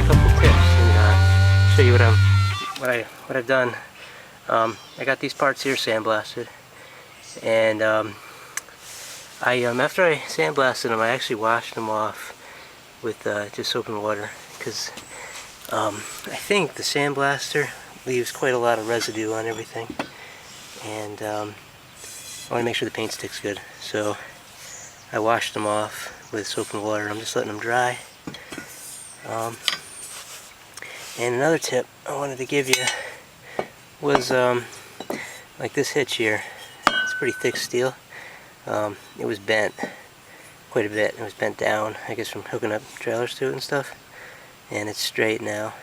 couple tips and show you what I've done. I got these parts here sandblasted, and after I sandblasted them, I actually washed them off with just soap and water, because I think the sandblaster leaves quite a lot of residue on everything, and I want to make sure the paint sticks good. So I washed them off with soap and water. I'm just letting them dry. And another tip I wanted to give you was like this hitch here. It's pretty thick steel. It was bent quite a bit. It was bent down, I guess, from hooking up trailers to it and stuff. And it's straight now.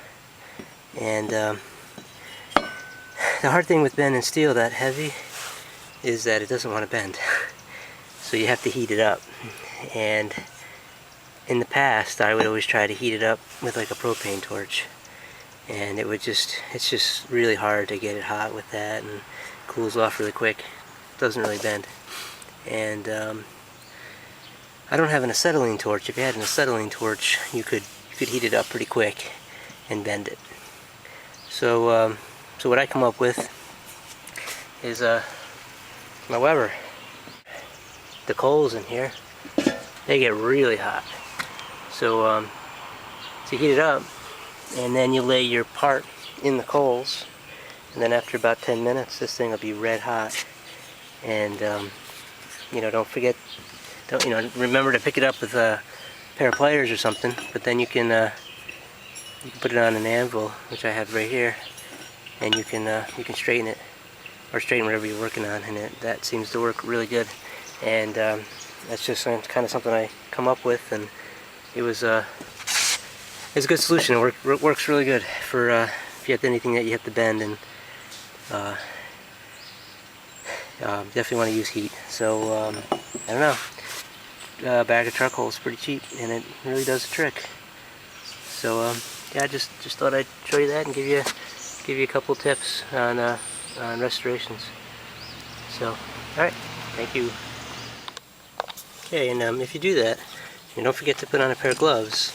And the hard thing with bending steel that heavy is that it doesn't want to bend. So you have to heat it up. And in the past, I would always try to heat it up with like a propane torch. And it's just really hard to get it hot with that, and cools off really quick. Doesn't really bend. And I don't have an acetylene torch. If you had an acetylene torch, you could heat it up pretty quick and bend it. So so what I come up with is my Weber. The coals in here, they get really hot. So you heat it up, and then you lay your part in the coals, and then after about 10 minutes, this thing will be red hot. And you know, remember to pick it up with a pair of pliers or something. But then you can put it on an anvil, which I have right here, and you can straighten it, or straighten whatever you're working on, and that seems to work really good. And that's just kind of something I come up with, and it's a good solution. It works really good for if you have anything that you have to bend, and definitely want to use heat. So I don't know. A bag of charcoal is pretty cheap, and it really does the trick. So yeah, I just thought I'd show you that and give you a couple tips on restorations. So all right, thank you. Okay, and if you do that, don't forget to put on a pair of gloves.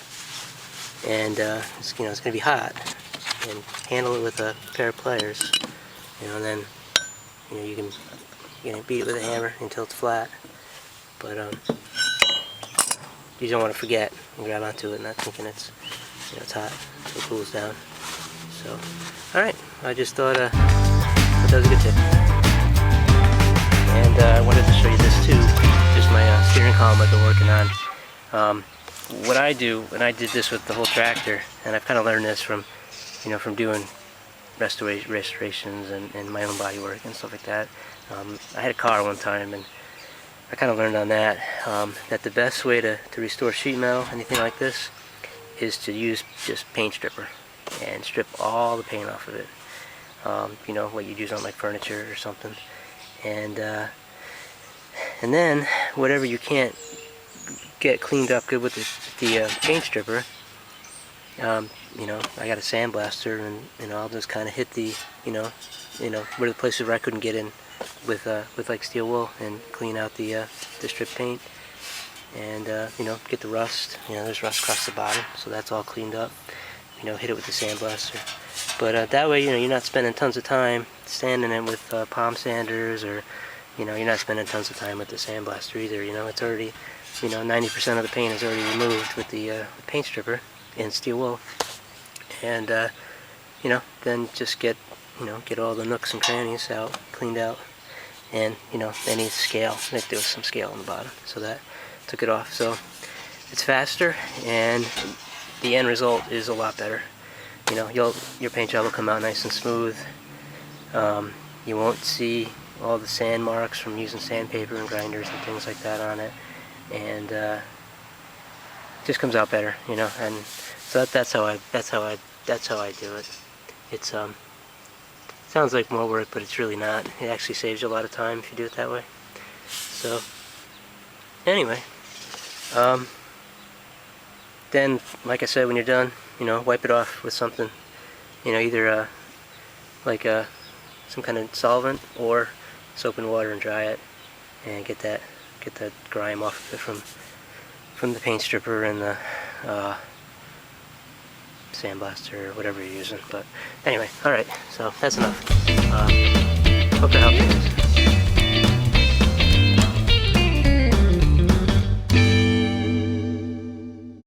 And it's going to be hot, and handle it with a pair of pliers. And then you can beat it with a hammer until it's flat. But you don't want to forget and grab onto it, not thinking it's it's hot until it cools down. So all right, I just thought that was a good tip. And I wanted to show you this too. Just my steering column I've been working on. What I do, and I did this with the whole tractor, and I've kind of learned this from doing restorations and my own body work and stuff like that. I had a car one time, and I kind of learned on that that the best way to restore sheet metal, anything like this, is to use just paint stripper and strip all the paint off of it. What you'd use on like furniture or something, and then whatever you can't get cleaned up good with the paint stripper, I got a sandblaster, and I'll just kind of hit the where the places where I couldn't get in with like steel wool, and clean out the strip paint, and get the rust. There's rust across the bottom, so that's all cleaned up. Hit it with the sandblaster. But that way, you're not spending tons of time sanding it with palm sanders, or you're not spending tons of time with the sandblaster either. It's already 90% of the paint is already removed with the paint stripper and steel wool. And then just get all the nooks and crannies out, cleaned out, and any scale. There was some scale on the bottom, so that took it off. So it's faster, and the end result is a lot better. Your paint job will come out nice and smooth. You won't see all the sand marks from using sandpaper and grinders and things like that on it, and just comes out better, And so that's how I do it. It's sounds like more work, but it's really not. It actually saves you a lot of time if you do it that way. So anyway, then like I said, when you're done, wipe it off with something, either like some kind of solvent, or soap and water, and dry it, and get that grime off of it from the paint stripper and sandblaster or whatever you're using. But anyway, alright, so that's enough. Hope that helped you guys.